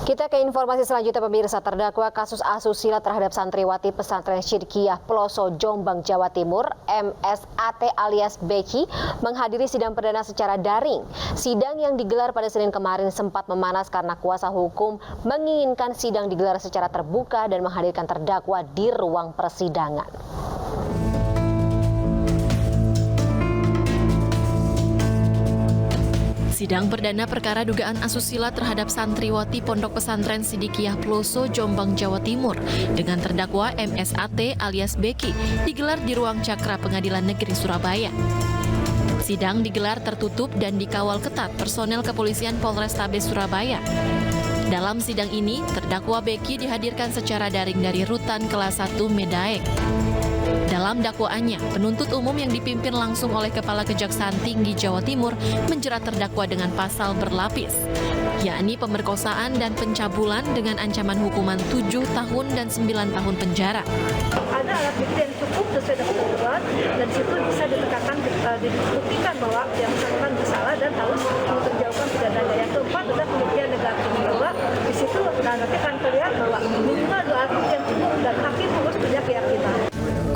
Kita ke informasi selanjutnya, pemirsa. Terdakwa kasus asusila terhadap santriwati pesantren Syidikiyah Peloso, Jombang, Jawa Timur, MSAT alias Beki, menghadiri sidang perdana secara daring. Sidang yang digelar pada Senin kemarin sempat memanas karena kuasa hukum menginginkan sidang digelar secara terbuka dan menghadirkan terdakwa di ruang persidangan. Sidang perdana perkara dugaan asusila terhadap santriwati Pondok Pesantren Syidikiyah Peloso, Jombang, Jawa Timur dengan terdakwa MSAT alias Beki digelar di ruang Cakra Pengadilan Negeri Surabaya. Sidang digelar tertutup dan dikawal ketat personel kepolisian Polrestabes Surabaya. Dalam sidang ini, terdakwa Beki dihadirkan secara daring dari Rutan Kelas 1 Medaeng. Dalam dakwaannya, penuntut umum yang dipimpin langsung oleh Kepala Kejaksaan Tinggi Jawa Timur menjerat terdakwa dengan pasal berlapis, yakni pemerkosaan dan pencabulan dengan ancaman hukuman 7 tahun dan 9 tahun penjara. Ada alat bukti yang cukup sesuai dengan ketentuan, dan situ bisa dibuktikan bahwa yang bersangkutan bersalah dan harus diperjauhkan pidananya. Yang keempat adalah kemudian negatif, bahwa di situ nanti akan terlihat bahwa minimal 2 alat bukti yang cukup dan hakim harus punya keyakinan.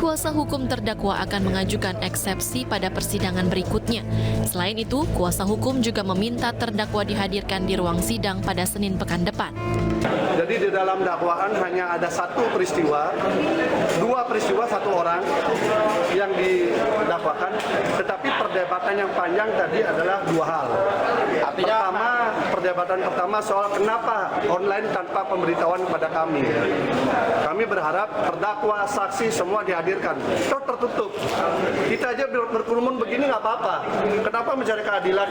Kuasa hukum terdakwa akan mengajukan eksepsi pada persidangan berikutnya. Selain itu, kuasa hukum juga meminta terdakwa dihadirkan di ruang sidang pada Senin pekan depan. Jadi di dalam dakwaan hanya ada satu peristiwa, 2 peristiwa 1 orang yang didakwakan, tetapi perdebatan yang panjang tadi adalah 2 hal. Perdebatan pertama soal kenapa online tanpa pemberitahuan kepada kami. Kami berharap terdakwa, saksi semua dihadirkan. Tertutup. Kita aja berkerumun begini nggak apa-apa. Kenapa mencari keadilan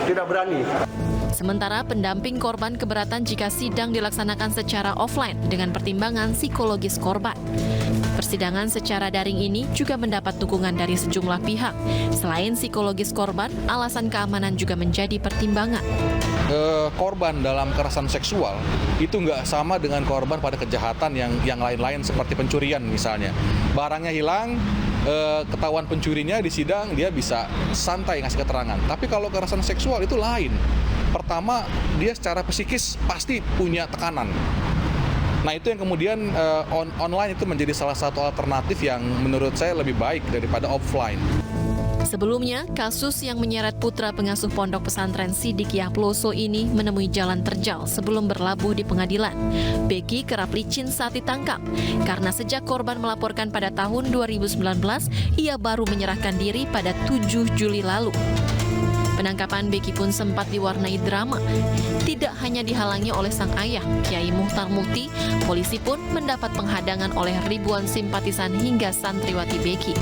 tidak berani? Sementara pendamping korban keberatan jika sidang dilaksanakan secara offline dengan pertimbangan psikologis korban. Persidangan secara daring ini juga mendapat dukungan dari sejumlah pihak. Selain psikologis korban, alasan keamanan juga menjadi pertimbangan. Korban dalam kekerasan seksual itu nggak sama dengan korban pada kejahatan yang lain-lain seperti pencurian misalnya. Barangnya hilang, ketahuan pencurinya di sidang, dia bisa santai ngasih keterangan. Tapi kalau kekerasan seksual itu lain. Pertama, dia secara psikis pasti punya tekanan. Nah, itu yang kemudian online itu menjadi salah satu alternatif yang menurut saya lebih baik daripada offline. Sebelumnya, kasus yang menyeret putra pengasuh Pondok Pesantren Syidikiyah Peloso ini menemui jalan terjal sebelum berlabuh di pengadilan. Beki kerap licin saat ditangkap, karena sejak korban melaporkan pada tahun 2019, ia baru menyerahkan diri pada 7 Juli lalu. Penangkapan Beki pun sempat diwarnai drama. Tidak hanya dihalangi oleh sang ayah, Kiai Muhtar Mukti, polisi pun mendapat penghadangan oleh ribuan simpatisan hingga santriwati Beki.